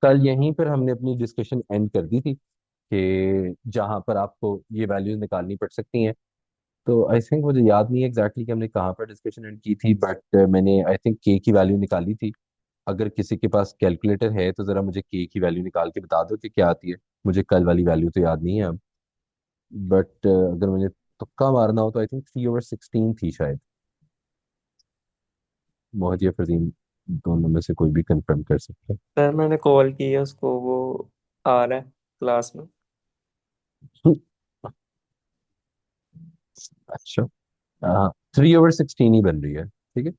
कल यहीं पर हमने अपनी डिस्कशन एंड कर दी थी कि जहां पर आपको ये वैल्यूज निकालनी पड़ सकती हैं। तो आई थिंक मुझे याद नहीं है एग्जैक्टली कि हमने कहाँ पर डिस्कशन एंड की थी, बट मैंने आई थिंक के की वैल्यू निकाली थी। अगर किसी के पास कैलकुलेटर है तो जरा मुझे के की वैल्यू निकाल के बता दो कि क्या आती है। मुझे कल वाली वैल्यू तो याद नहीं है अब, बट अगर मुझे तुक्का मारना हो तो आई थिंक 3/16 थी शायद। मोहज या फरदीन, दोनों में से कोई भी कंफर्म कर सकते सर मैंने कॉल की है उसको, वो आ रहा है क्लास में। हैं। अच्छा, हाँ, 3/16 ही बन रही है, ठीक है।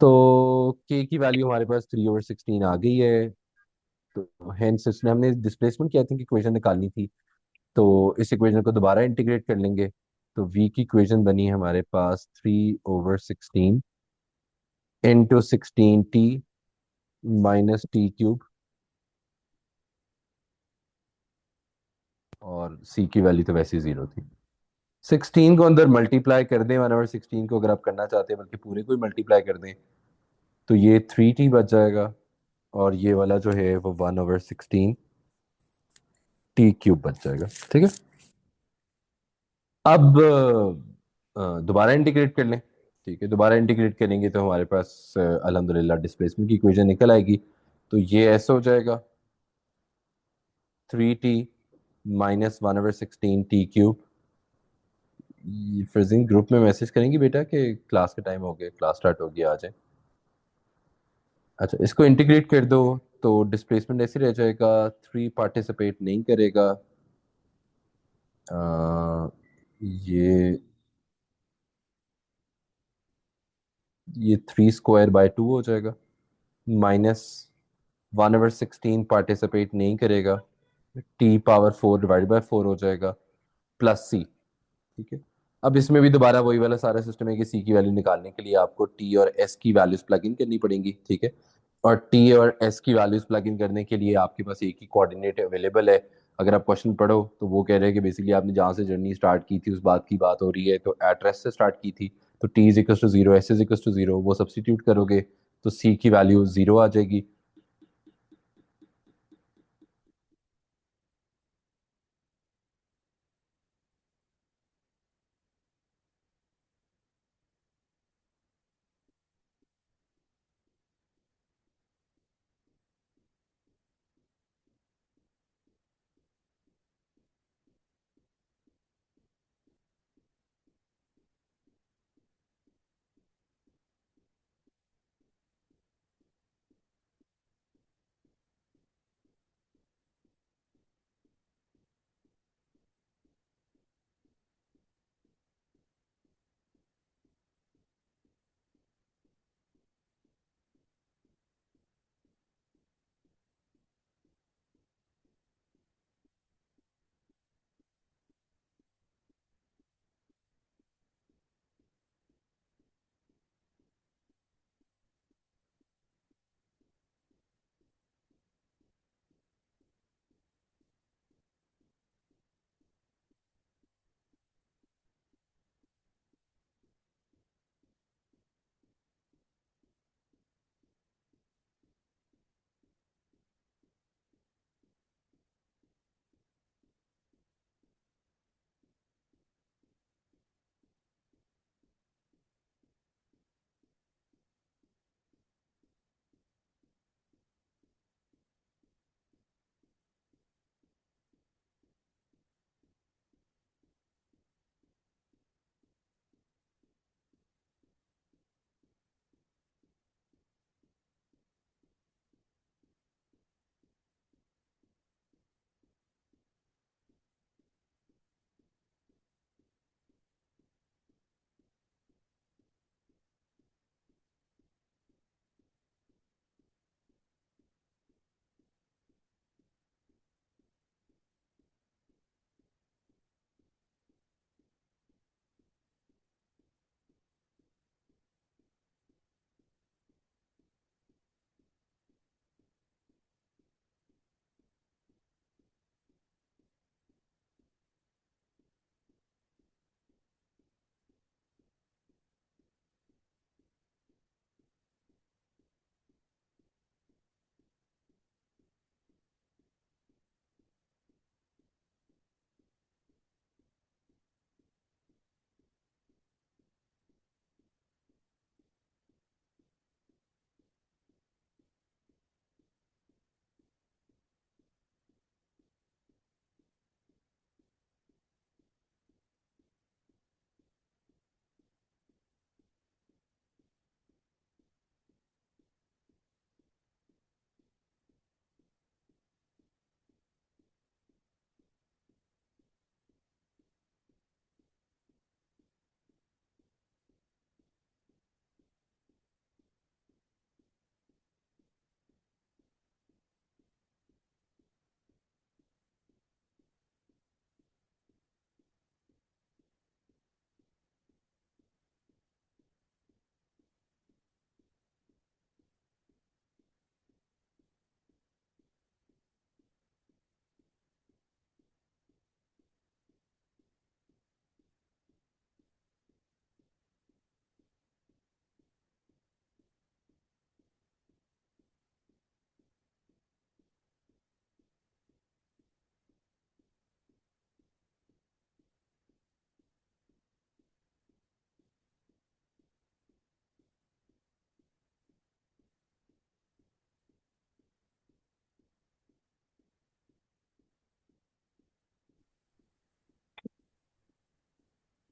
तो के की वैल्यू हमारे पास 3/16 आ गई है। तो हेंस इसमें हमने डिस्प्लेसमेंट की आई थिंक इक्वेशन निकालनी थी। तो इस इक्वेशन को दोबारा इंटीग्रेट कर लेंगे। तो v की इक्वेशन बनी हमारे पास 3/16 into 16t minus T cube, और c की वैल्यू तो वैसे ही जीरो थी। 16 को अंदर मल्टीप्लाई कर दें, 1/16 को अगर आप करना चाहते हैं बल्कि पूरे को ही मल्टीप्लाई कर दें, तो ये 3t बच जाएगा। और ये वाला जो है वो 1/16 टी क्यूब बच जाएगा, ठीक है। अब दोबारा इंटीग्रेट कर लें। ठीक है, दोबारा इंटीग्रेट करेंगे तो हमारे पास अल्हम्दुलिल्लाह डिस्प्लेसमेंट की इक्वेशन निकल आएगी। तो ये ऐसा हो जाएगा 3t minus 1/16 T cube. Freezing group में मैसेज करेंगी बेटा कि क्लास का टाइम हो गया, क्लास स्टार्ट हो गया, आ जाए। अच्छा, इसको इंटीग्रेट कर दो तो डिस्प्लेसमेंट ऐसे रह जाएगा, 3 पार्टिसिपेट नहीं करेगा। अ, ये ये 3² बाय 2 हो जाएगा, माइनस 1/16 पार्टिसिपेट नहीं करेगा, t⁴ डिवाइड बाय 4 हो जाएगा, प्लस सी। ठीक है। अब इसमें भी दोबारा वही वाला सारा सिस्टम है कि सी की वैल्यू निकालने के लिए आपको टी और एस की वैल्यूज प्लग इन करनी पड़ेंगी, ठीक है। और टी और एस की वैल्यूज प्लग इन करने के लिए आपके पास एक ही कोऑर्डिनेट अवेलेबल है। अगर आप क्वेश्चन पढ़ो तो वो कह रहे हैं कि बेसिकली आपने जहाँ से जर्नी स्टार्ट की थी उस बात की बात हो रही है, तो एड्रेस से स्टार्ट की थी। तो T is equal to zero, S is equal to zero, वो सब्सटीट्यूट करोगे तो सी की वैल्यू जीरो आ जाएगी।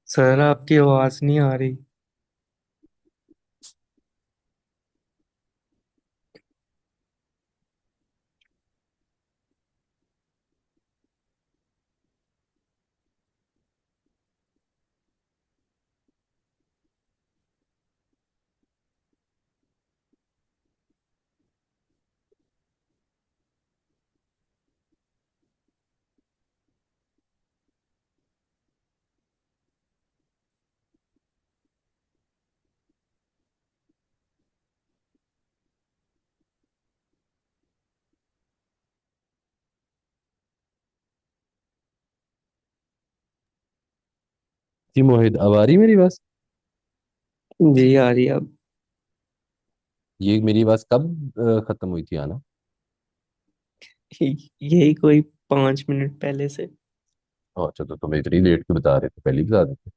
सर आपकी आवाज नहीं आ रही। जी मोहित, अब आ रही मेरी बात? जी आ रही है अब। ये मेरी बात कब खत्म हुई थी आना? यही कोई 5 मिनट पहले से। अच्छा, तो तुम इतनी लेट क्यों बता रहे थे? पहले ही बता देते।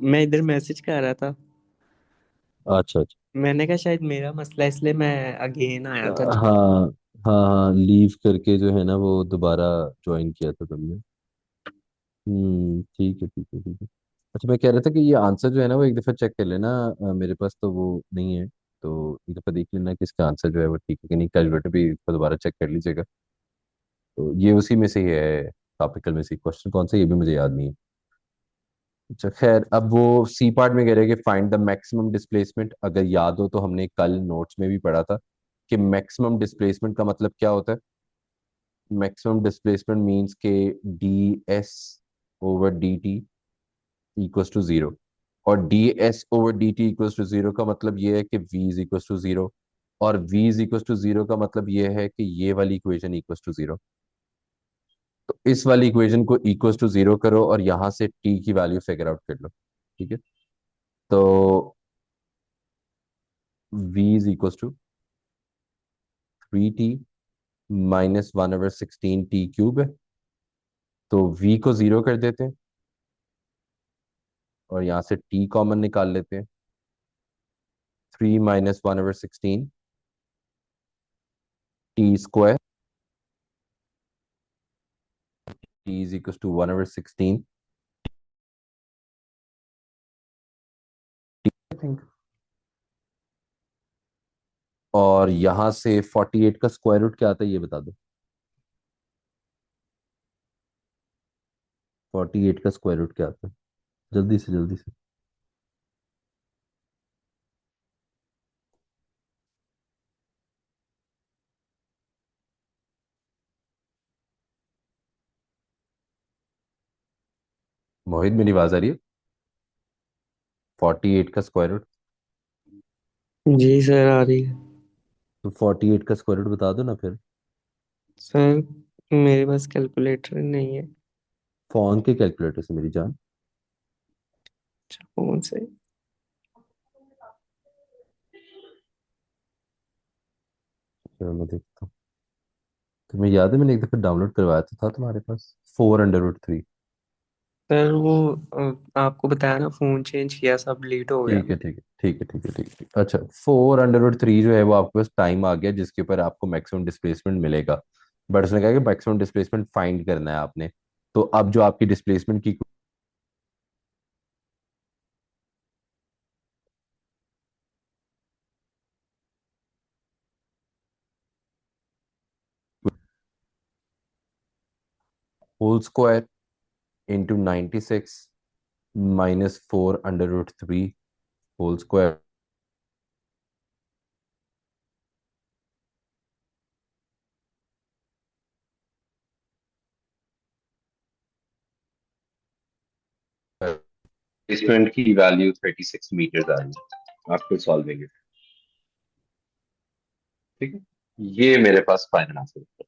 मैं इधर मैसेज कर रहा था। अच्छा अच्छा। मैंने कहा शायद मेरा मसला है, इसलिए मैं अगेन आया था। हाँ हाँ हाँ, लीव करके जो है ना वो दोबारा ज्वाइन किया था तुमने। ठीक है ठीक है ठीक है। अच्छा, मैं कह रहा था कि ये आंसर जो है ना वो एक दफ़ा चेक कर लेना। मेरे पास तो वो नहीं है, तो एक दफ़ा देख लेना कि इसका आंसर जो है वो ठीक है कि नहीं। कैलकुलेटर भी एक बार दोबारा चेक कर लीजिएगा। तो ये उसी में से ही है, टॉपिकल में से क्वेश्चन कौन सा ये भी मुझे याद नहीं है। अच्छा खैर, अब वो सी पार्ट में कह रहे हैं कि फाइंड द मैक्सिमम डिस्प्लेसमेंट। अगर याद हो तो हमने कल नोट्स में भी पढ़ा था कि मैक्सिमम डिस्प्लेसमेंट का मतलब क्या होता है। मैक्सिमम डिस्प्लेसमेंट मींस के D S over D T equals to zero. और D S over D T equals to zero का मतलब ये है कि V is equals to zero. और V is equals to zero का मतलब ये है कि ये वाली इक्वेशन इक्वल्स टू जीरो। तो इस वाली इक्वेशन को इक्वल्स टू जीरो करो और यहां से टी की वैल्यू फिगर आउट कर लो। ठीक है। तो v is equals to 3t minus 1/16 t³ है। तो v को जीरो कर देते हैं और यहाँ से t कॉमन निकाल लेते हैं। 3 - 1/16 t² t is equal to 1/16 I think. और यहाँ से 48 का स्क्वायर रूट क्या आता है ये बता दो। 48 का स्क्वायर रूट क्या आता है? जल्दी से जल्दी से। मोहित, मेरी आवाज आ रही है? 48 का स्क्वायर रूट। जी सर आ रही है। तो 48 का स्क्वायर रूट बता दो ना फिर। सर मेरे पास कैलकुलेटर नहीं है। फोन के कैलकुलेटर से मेरी जान। अच्छा, कौन से? चलो मैं देखता हूँ। तुम्हें याद है मैंने एक दफा डाउनलोड करवाया तो था तुम्हारे पास 4√3। सर वो आपको बताया ना, फोन चेंज किया, सब डिलीट हो गया। ठीक है ठीक है ठीक है ठीक है ठीक है ठीक है। अच्छा, 4√3 जो है वो आपके पास टाइम आ गया जिसके ऊपर आपको मैक्सिमम डिस्प्लेसमेंट मिलेगा। बट उसने कहा कि मैक्सिमम डिस्प्लेसमेंट फाइंड करना है आपने। तो अब जो आपकी डिस्प्लेसमेंट की whole square into 96 minus 4√3 whole square displacement की वैल्यू 36 मीटर आ रही है आपको सॉल्विंग। ठीक है। ये मेरे पास फाइनल आंसर है।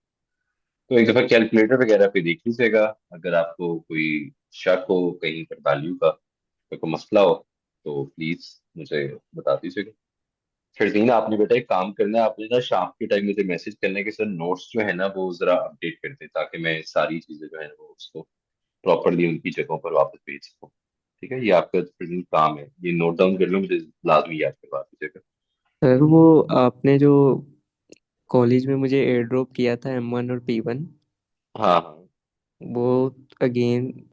तो एक दफा कैलकुलेटर वगैरह पे देख लीजिएगा। अगर आपको कोई शक हो कहीं पर वैल्यू का, कोई मसला हो, तो प्लीज मुझे बता दीजिएगा। फिर आपने बेटा एक काम करना है, आपने ना शाम के टाइम मुझे मैसेज करना है कि सर नोट्स जो है ना वो जरा अपडेट कर दें ताकि मैं सारी चीजें जो है ना वो उसको प्रॉपरली उनकी जगहों पर वापस भेज सकूँ। ठीक है, ये आपका प्रेजेंट काम है, ये नोट डाउन कर लो, मुझे लाजमी याद करवा दीजिएगा। सर वो आपने जो कॉलेज में मुझे एयर ड्रॉप किया था M1 और P1, हाँ हाँ। वो अगेन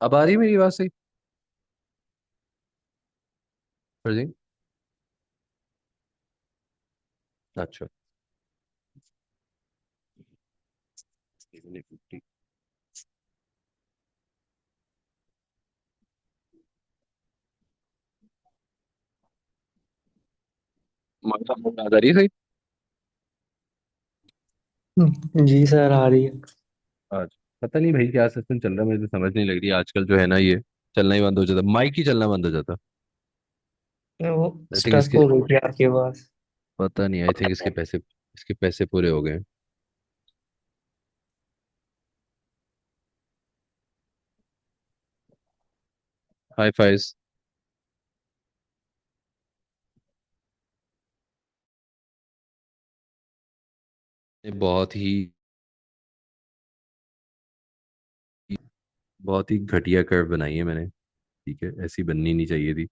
अब आ रही है मेरी आवाज सही सर जी? अच्छा। मतलब आ रही है सही? जी सर आ रही है। आज पता नहीं भाई क्या सिस्टम चल रहा है, मुझे तो समझ नहीं लग रही आजकल जो है ना, ये चलना ही बंद हो जाता, माइक ही चलना बंद हो जाता। वो आई थिंक स्टक इसके, हो गई थी आपकी आवाज। पता नहीं, आई थिंक इसके पैसे पूरे हो गए। हाई फाइज। ये बहुत ही घटिया कर्व बनाई है मैंने। ठीक है, ऐसी बननी नहीं चाहिए थी,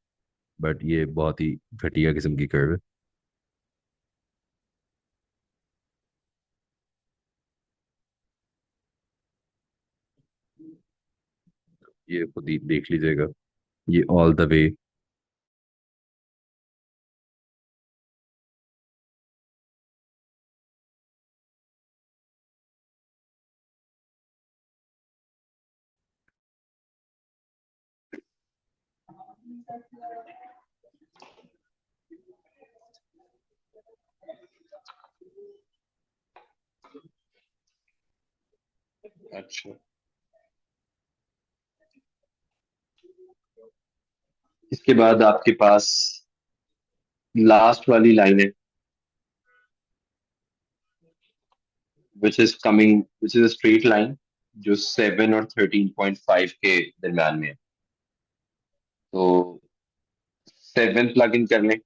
बट ये बहुत ही घटिया किस्म की कर्व है। ये खुद ही देख लीजिएगा, ये ऑल द वे। अच्छा, इसके बाद आपके पास लास्ट वाली लाइन है, which is a straight line जो 7 और 13.5 के दरम्यान में है। तो 7 प्लग इन कर लें,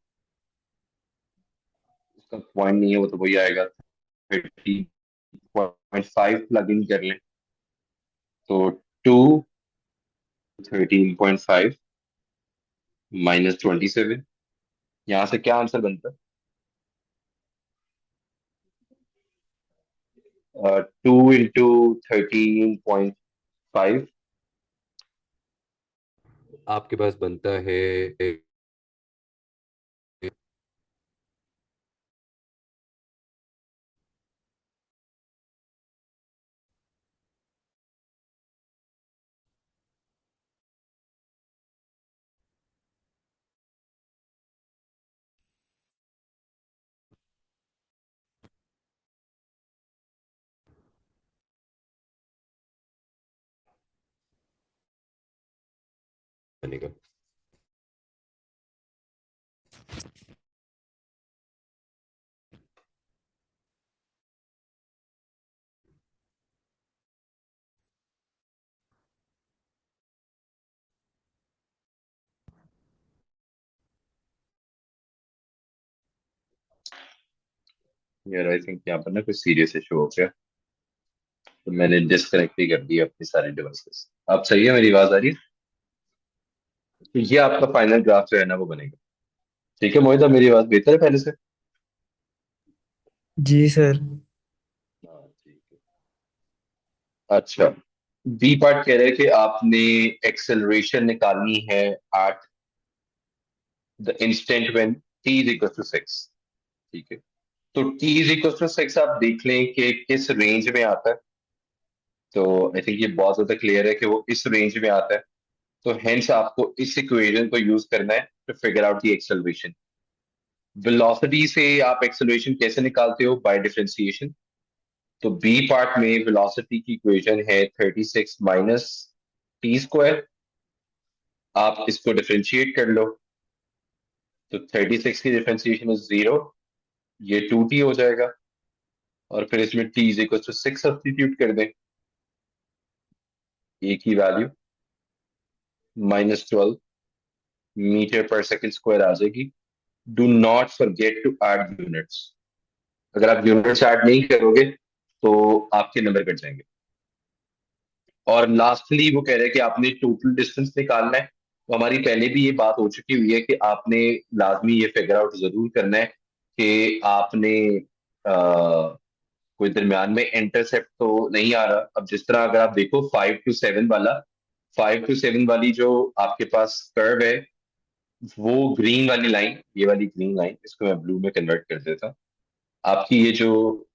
उसका पॉइंट नहीं है वो तो वही आएगा। 13.5 प्लग इन कर लें, तो 2 13.5 -27, यहाँ से क्या आंसर बनता है? 2 × 13.5 आपके पास बनता है बनेगा। यार आई थिंक यहाँ पर ना कुछ सीरियस इशू हो गया, तो मैंने डिस्कनेक्ट ही कर दिया अपने सारे डिवाइसेस। अब सही है, मेरी आवाज आ रही है? तो ये आपका फाइनल ग्राफ जो है ना वो बनेगा। ठीक है मोहित, मेरी आवाज बेहतर है पहले से? जी सर। हाँ ठीक है। अच्छा, बी पार्ट कह रहे हैं कि आपने एक्सेलरेशन निकालनी है at the instant when T is equal to 6। ठीक है, तो टी इज इक्वल टू 6 आप देख लें कि किस रेंज में आता है। तो आई थिंक ये बहुत ज्यादा क्लियर है कि वो इस रेंज में आता है। तो हेंस आपको इस इक्वेशन को यूज करना है to figure out the acceleration. Velocity से आप एक्सेलरेशन कैसे निकालते हो? By differentiation. तो बी पार्ट में वेलोसिटी की इक्वेशन है 36 - टी स्क्वायर आप इसको डिफरेंशिएट कर लो, तो 36 की डिफरेंशिएशन इज 0, ये 2t हो जाएगा, और फिर इसमें t is equal to 6 substitute कर दें, ए की value -12 metre per second square आ जाएगी। Do not forget to add units, अगर आप यूनिट्स ऐड नहीं करोगे तो आपके नंबर कट जाएंगे। और लास्टली वो कह रहे हैं कि आपने टोटल डिस्टेंस निकालना है, तो हमारी पहले भी ये बात हो चुकी हुई है कि आपने लाजमी ये फिगर आउट जरूर करना है कि आपने कोई दरमियान में इंटरसेप्ट तो नहीं आ रहा। अब जिस तरह अगर आप देखो 5 to 7 वाला, 5 to 7 वाली जो आपके पास कर्व है, वो ग्रीन वाली लाइन, ये वाली ग्रीन लाइन, इसको मैं ब्लू में कन्वर्ट कर देता हूँ। आपकी ये जो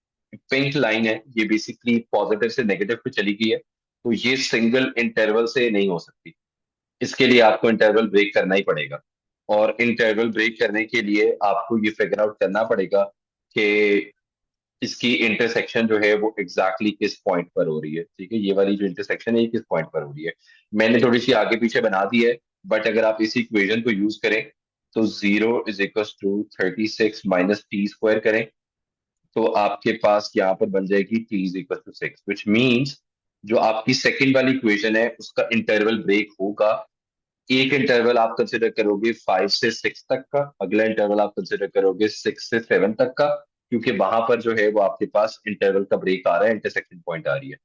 पिंक लाइन है, ये बेसिकली पॉजिटिव से नेगेटिव पे चली गई है, तो ये सिंगल इंटरवल से नहीं हो सकती। इसके लिए आपको इंटरवल ब्रेक करना ही पड़ेगा, और इंटरवल ब्रेक करने के लिए आपको ये फिगर आउट करना पड़ेगा कि इसकी इंटरसेक्शन जो है वो एग्जैक्टली किस पॉइंट पर हो रही है। ठीक है, ये वाली जो इंटरसेक्शन है ये किस पॉइंट पर हो रही है। मैंने थोड़ी सी आगे पीछे बना दी है, बट अगर आप इसी इक्वेशन को यूज करें तो 0 = 36 - t² करें, तो आपके पास यहाँ पर बन जाएगी t = 6, विच मीन्स जो आपकी सेकंड वाली इक्वेशन है उसका इंटरवल ब्रेक होगा। एक इंटरवल आप कंसिडर करोगे 5 से 6 तक का, अगला इंटरवल आप कंसिडर करोगे 6 से 7 तक का, क्योंकि वहां पर जो है वो आपके पास इंटरवल का ब्रेक आ रहा है, इंटरसेक्शन पॉइंट आ रही है।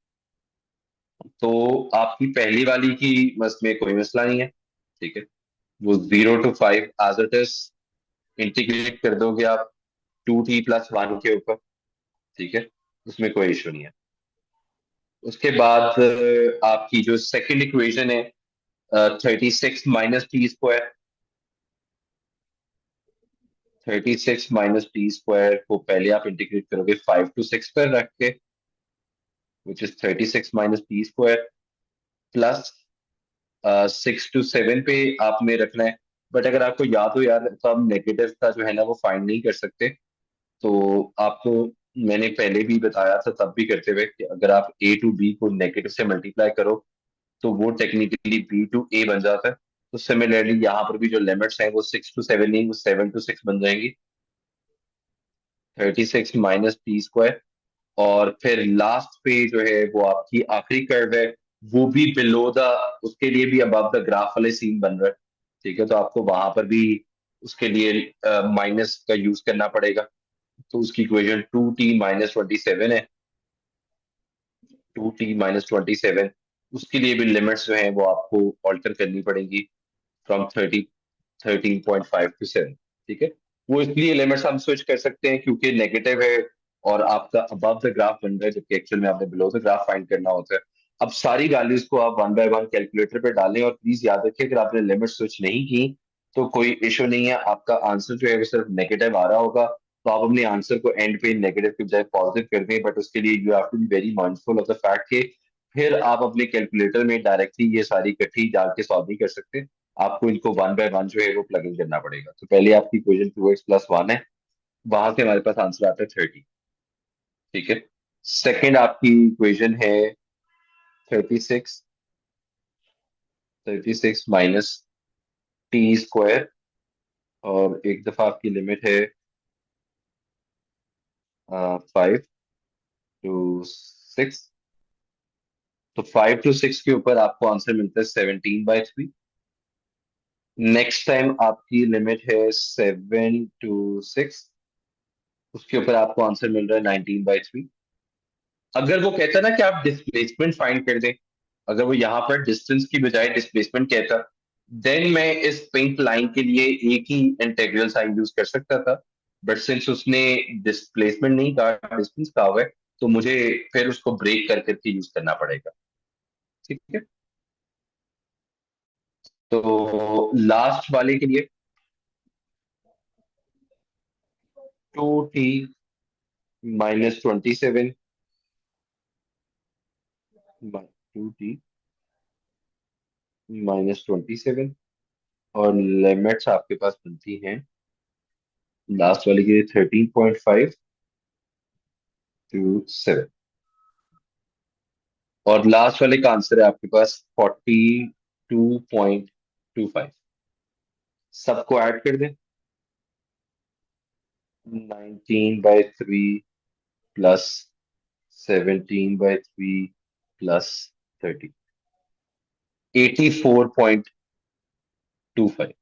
तो आपकी पहली वाली की बस में कोई मसला नहीं है। ठीक है, वो 0 to 5 as it is integrate कर दोगे आप 2t + 1 के ऊपर। ठीक है, उसमें कोई इशू नहीं है। उसके बाद आपकी जो सेकंड इक्वेशन है 36 - t², 36 - t² को पहले आप इंटीग्रेट करोगे 5 to 6 पर रख के, which is 36 - t² plus 6 to 7 पे आपने रखना है। बट अगर आपको याद हो यार, तो आप नेगेटिव का जो है ना वो फाइंड नहीं कर सकते। तो आपको मैंने पहले भी बताया था, तब भी करते हुए, कि अगर आप a to b को नेगेटिव से मल्टीप्लाई करो तो वो टेक्निकली b to a बन जाता है। तो सिमिलरली यहाँ पर भी जो लिमिट्स हैं वो 6 to 7 नहीं, वो 7 to 6 बन जाएंगी। 36 - t², और फिर लास्ट पे जो है वो आपकी आखिरी कर्व है, वो भी बिलो द, उसके लिए भी अबव द ग्राफ वाले सीन बन रहा है। ठीक है, तो आपको वहां पर भी उसके लिए माइनस का यूज करना पड़ेगा। तो उसकी इक्वेशन 2t - 27 है, 2t - 27, उसके लिए भी लिमिट्स जो है वो आपको ऑल्टर करनी पड़ेगी फ्रॉम 13.5 to 7। ठीक है, वो इसलिए लिमिट्स हम स्विच कर सकते हैं क्योंकि नेगेटिव है और आपका अबव द ग्राफ बन रहा है, जबकि एक्चुअल में आपने बिलो द ग्राफ फाइंड करना होता है। अब सारी वैल्यूज को आप 1 by 1 कैलकुलेटर पे डालें, और प्लीज याद रखिए अगर आपने लिमिट स्विच नहीं की तो कोई इशू नहीं है, आपका आंसर जो है वो सिर्फ नेगेटिव आ रहा होगा। तो आप अपने आंसर को एंड पे नेगेटिव की बजाय पॉजिटिव कर दें, बट उसके लिए you have to be very mindful of the fact कि फिर आप अपने कैलकुलेटर में डायरेक्टली ये सारी इकट्ठी डाल के सॉल्व नहीं कर सकते। आपको इनको 1 by 1 जो है वो प्लग इन करना पड़ेगा। तो पहले आपकी इक्वेशन 2x + 1 है, वहां से हमारे पास आंसर आता है 30। ठीक है, सेकंड आपकी इक्वेशन है 36, 36 - t², और एक दफा आपकी लिमिट है 5 to 6। तो 5 to 6 के ऊपर आपको आंसर मिलता है 17/3। नेक्स्ट टाइम आपकी लिमिट है 7 to 6, उसके ऊपर आपको आंसर मिल रहा है 19/3। अगर वो कहता ना कि आप डिस्प्लेसमेंट फाइंड कर दें, अगर वो यहाँ पर डिस्टेंस की बजाय डिस्प्लेसमेंट कहता, देन मैं इस पिंक लाइन के लिए एक ही इंटीग्रल साइन यूज कर सकता था। बट सिंस उसने डिस्प्लेसमेंट नहीं कहा, डिस्टेंस कहा हुआ है, तो मुझे फिर उसको ब्रेक कर करके यूज करना पड़ेगा। ठीक है, तो लास्ट वाले के लिए 2t - 27, 2t - 27, और लिमिट्स आपके पास बनती हैं लास्ट वाले के लिए 13.5 to 7, और लास्ट वाले का आंसर है आपके पास 42.2 25 सबको ऐड कर दें 19/3 प्लस 17/3 प्लस 30 84.25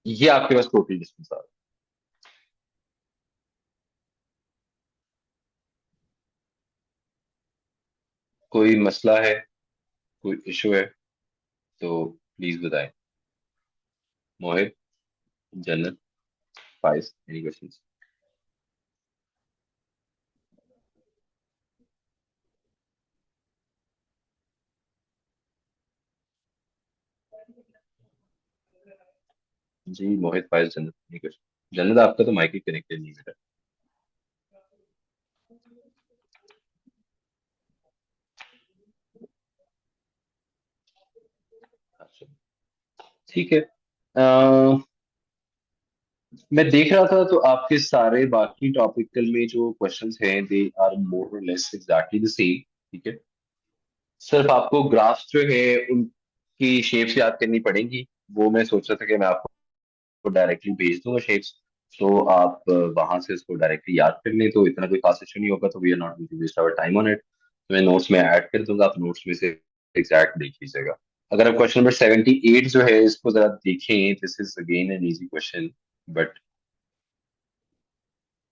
ये आपके पास टोटल डिस्टेंस आ रहा है। कोई मसला है कोई इशू है तो प्लीज बताएं। मोहित जन्नत फाइज एनी क्वेश्चंस? जी मोहित फाइज जन्नत एनी क्वेश्चन? जन्नत आपका तो माइक ही कनेक्टेड नहीं है। अच्छा ठीक है। मैं देख रहा था तो आपके सारे बाकी टॉपिकल में जो क्वेश्चंस हैं दे आर मोर और लेस एग्जैक्टली द सेम। ठीक है, सिर्फ आपको ग्राफ्स जो है उनकी शेप्स याद करनी पड़ेंगी। वो मैं सोच रहा था कि मैं आपको डायरेक्टली भेज दूंगा शेप्स, तो आप वहां से इसको डायरेक्टली याद कर लें, तो इतना कोई खास इशू नहीं होगा। तो we are not going to waste our time on it. तो मैं नोट्स में ऐड कर दूंगा, आप नोट्स में से एग्जैक्ट देख लीजिएगा। अगर आप क्वेश्चन नंबर 78 जो है इसको जरा देखें, this is again an easy question, but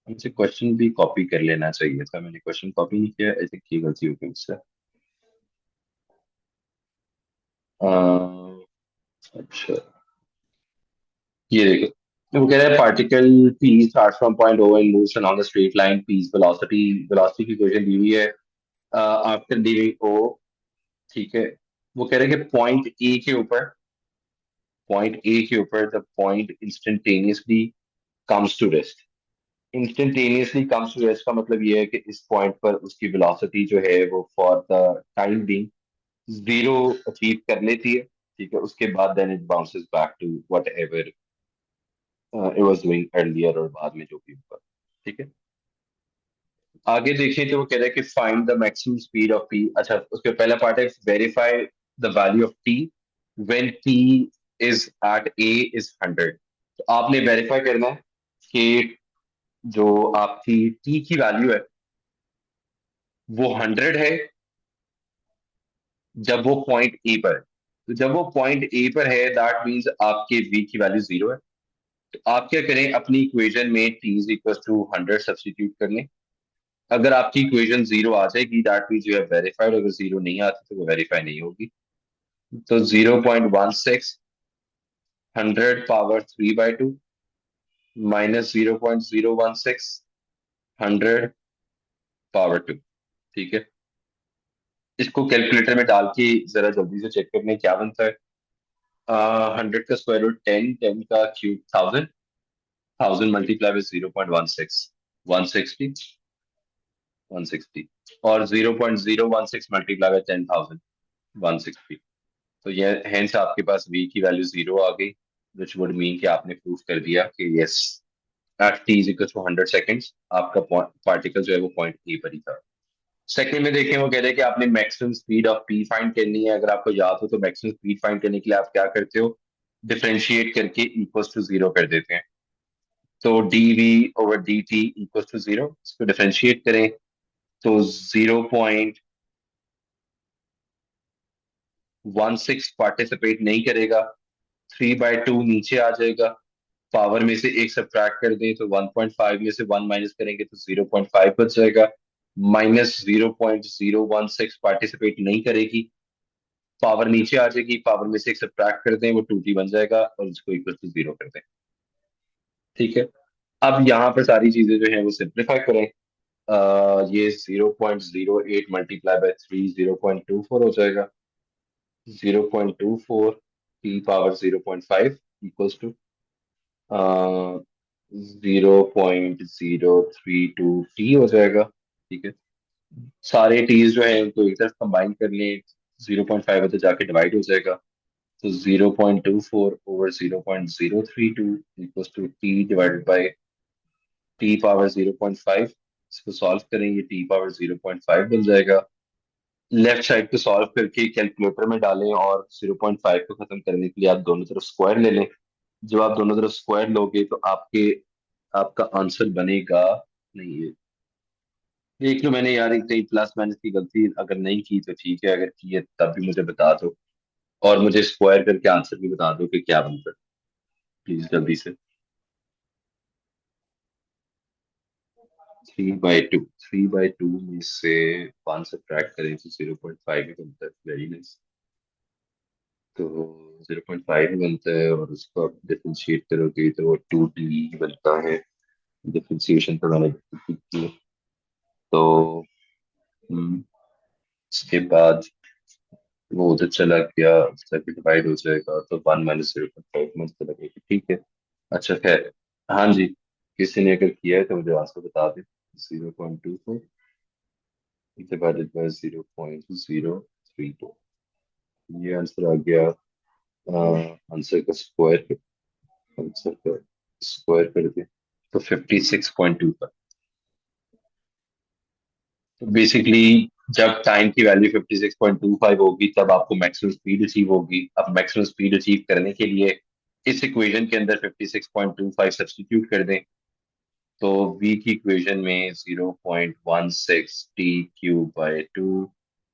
मुझे क्वेश्चन भी कॉपी कर लेना चाहिए था। मैंने क्वेश्चन कॉपी नहीं किया, आई थिंक ये गलती होगी मुझसे। अच्छा ये देखो, वो कह रहा है particle p start from point O and moves along the straight line, p velocity velocity की इक्वेशन दी हुई है आफ्टर लीविंग O। ठीक है, वो कह रहे हैं कि पॉइंट ए के ऊपर the point instantaneously comes to rest. Instantaneously comes to rest का मतलब ये है कि इस पॉइंट पर उसकी वेलोसिटी जो है वो for the time being zero achieve कर लेती है। ठीक है, उसके बाद then it bounces back to whatever it was doing earlier, और बाद में जो भी होगा। ठीक है, आगे देखें तो वो कह रहा है कि find the maximum speed of P. अच्छा, उसके पहला पार्ट है verify the value of t when T is at A is 100। तो आपने वेरीफाई करना है कि जो आपकी टी की वैल्यू है वो 100 है जब वो पॉइंट ए पर है। तो जब वो पॉइंट ए पर है दैट मीन्स आपके वी की वैल्यू 0 है। तो आप क्या करें, अपनी इक्वेशन में t is equal to 100 substitute कर लें। अगर आपकी इक्वेशन 0 आ जाएगी that means you have verified, अगर 0 नहीं आती तो वो वेरीफाई नहीं होगी। तो 0.16 100 पावर 3/2 माइनस 0.016 100 पावर 2। ठीक है, इसको कैलकुलेटर में डाल के जरा जल्दी से चेक करने क्या बनता है। 100 का स्क्वायर रूट 10, 10 का क्यूब 1000, 1000 मल्टीप्लाई विद 0.16 160, 160, और 0.016 मल्टीप्लाई विद 10,000 160। तो ये हेंस आपके पास v की वैल्यू 0 आ गई, विच वुड मीन कि आपने प्रूफ कर दिया कि yes at t is equal to 100 seconds आपका पार्टिकल जो है वो पॉइंट ए पर ही था। सेकंड में देखें, वो कह रहे हैं कि आपने maximum speed of p find करनी है। अगर आपको याद हो तो मैक्सिमम स्पीड फाइंड करने के लिए आप क्या करते हो, डिफरेंशिएट करके इक्वल्स टू 0 कर देते हैं। तो dv over dt equals to 0, इसको डिफरेंशिएट करें तो 0.16 पार्टिसिपेट नहीं करेगा, 3/2 नीचे आ जाएगा। पावर में से एक सब्ट्रैक्ट कर दें तो 1.5 में से 1 माइनस करेंगे तो 0.5 बच जाएगा। माइनस 0.016 पार्टिसिपेट नहीं करेगी, पावर नीचे आ जाएगी। पावर में से एक सब्ट्रैक्ट कर दें वो 2t बन जाएगा और इसको इक्वल टू 0 कर दें। ठीक है, अब यहाँ पर सारी चीजें जो है वो सिंप्लीफाई करें। ये 0.08 मल्टीप्लाई बाय 3 0.24 हो जाएगा। 0.24 टी पावर 0.5 इक्वल्स टू 0.032 हो जाएगा। ठीक है, सारे टीज जो है उनको एक तरफ कंबाइन कर लें, 0.5 तो जाके डिवाइड हो जाएगा। तो 0.24 over 0.032 equals to t divided by t power 0.5। इसको सॉल्व करें, ये टी पावर 0.5 बन जाएगा। लेफ्ट साइड को सॉल्व करके कैलकुलेटर में डालें और 0.5 को खत्म करने के लिए आप दोनों तरफ स्क्वायर ले लें। जब आप दोनों तरफ स्क्वायर लोगे तो आपका आंसर बनेगा। नहीं, ये देख लो, मैंने यार कहीं प्लस माइनस की गलती अगर नहीं की तो ठीक है, अगर की है तब भी मुझे बता दो, और मुझे स्क्वायर करके आंसर भी बता दो कि क्या बनता है, प्लीज जल्दी से। 3/2, 3/2 में से 1 सब्ट्रैक्ट करें तो 0.5 ही बनता है। Very nice. तो 0.5 ही बनता है, और उसको आप डिफरेंशिएट करोगे तो वो 2D बनता है। डिफरेंशिएशन तो मैंने की। तो उसके बाद वो उधर चला गया, सर्किट डिवाइड हो जाएगा तो 1 - 0.5 मंथ लगेगा। ठीक है, अच्छा खैर। हाँ जी, किसी ने अगर किया है तो मुझे आंसर बता दे। 0.25 डिवाइडेड बाय 0.032, ये आंसर आ गया। आंसर का स्क्वायर, आंसर का स्क्वायर कर दे तो 56.25। तो बेसिकली जब टाइम की वैल्यू 56.25 होगी तब आपको मैक्सिमम स्पीड अचीव होगी। अब मैक्सिमम स्पीड अचीव करने के लिए इस इक्वेशन के अंदर 56.25 सब्स्टिट्यूट कर दें, तो v की इक्वेशन में 0.16 t³/2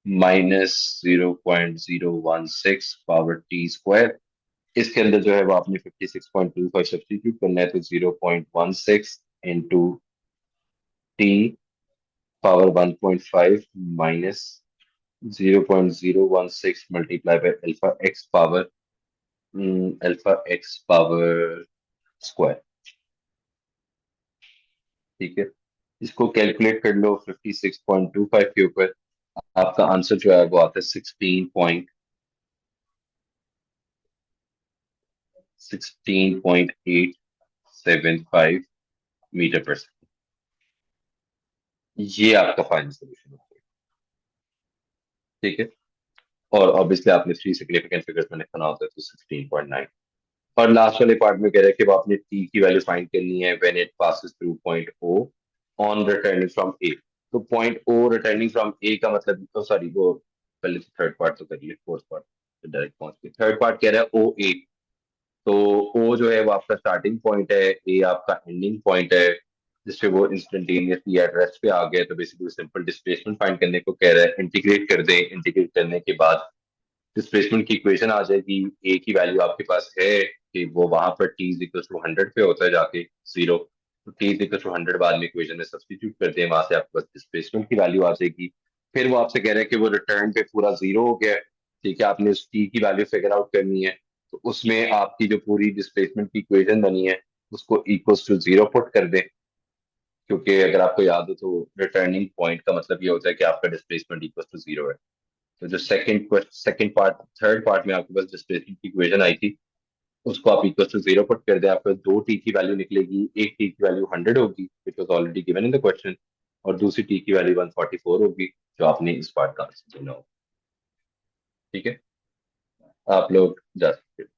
-0.016 पावर t²। इसके अंदर जो है वो आपने 56.25 सब्स्टिट्यूट करना है, तो 0.16 into T power 1.5 minus 0.016 multiply by alpha x power square. ठीक है, इसको कैलकुलेट कर लो 56.25 के ऊपर। आपका आंसर जो है वो आता है 16.875 मीटर पर सेकेंड। ये आपका फाइनल सोल्यूशन होगा। ठीक है, और ऑब्वियसली आपने थ्री सिग्निफिकेंट फिगर्स में लिखना होता है तो 16.9। और लास्ट वाले पार्ट में कह रहा है कि वो आपने टी की वैल्यू फाइंड करनी है when it passes through point O on returning from A. तो point O returning from A का मतलब, तो सॉरी, वो पहले तो थर्ड पार्ट तो करिए, फोर्थ पार्ट तो डायरेक्ट पहुंच गए। थर्ड पार्ट कह रहा है ओ ए। तो ओ जो है वो आपका स्टार्टिंग पॉइंट है, ए आपका एंडिंग पॉइंट है, जिससे वो इंस्टेंटेनियसली एड्रेस पे आ गया। तो बेसिकली सिंपल डिस्प्लेसमेंट फाइंड करने को कह रहा है। इंटीग्रेट कर दें, इंटीग्रेट करने के बाद डिस्प्लेसमेंट की इक्वेशन आ जाएगी। ए की वैल्यू आपके पास है कि वो वहां पर टी इज इक्वल टू 100 पे होता है जाके 0। तो टी इज इक्वल टू 100 बाद में इक्वेशन में सब्स्टिट्यूट कर दें, वहां से आपके पास डिस्प्लेसमेंट की वैल्यू आ जाएगी। फिर वो आपसे कह रहे हैं कि वो रिटर्न पे पूरा 0 हो गया है। ठीक है, आपने उस टी की वैल्यू फिगर आउट करनी है। तो उसमें आपकी जो पूरी डिस्प्लेसमेंट की इक्वेशन बनी है उसको इक्वल टू 0 पुट कर दें, क्योंकि अगर आपको याद हो तो रिटर्निंग पॉइंट का मतलब ये होता है कि आपका डिस्प्लेसमेंट इक्वल टू 0 है। तो जो सेकंड पार्ट, थर्ड पार्ट में आपके पास डिस्प्लेसमेंट की इक्वेशन आई थी, उसको आप इक्वल टू 0 पुट कर दें, आपको दो टी की वैल्यू निकलेगी। एक टी की वैल्यू 100 होगी which was already given in the question, और दूसरी टी की वैल्यू 144 होगी जो आपने इस पार्ट का आंसर देना होगा। ठीक है, आप लोग जा सकते हो।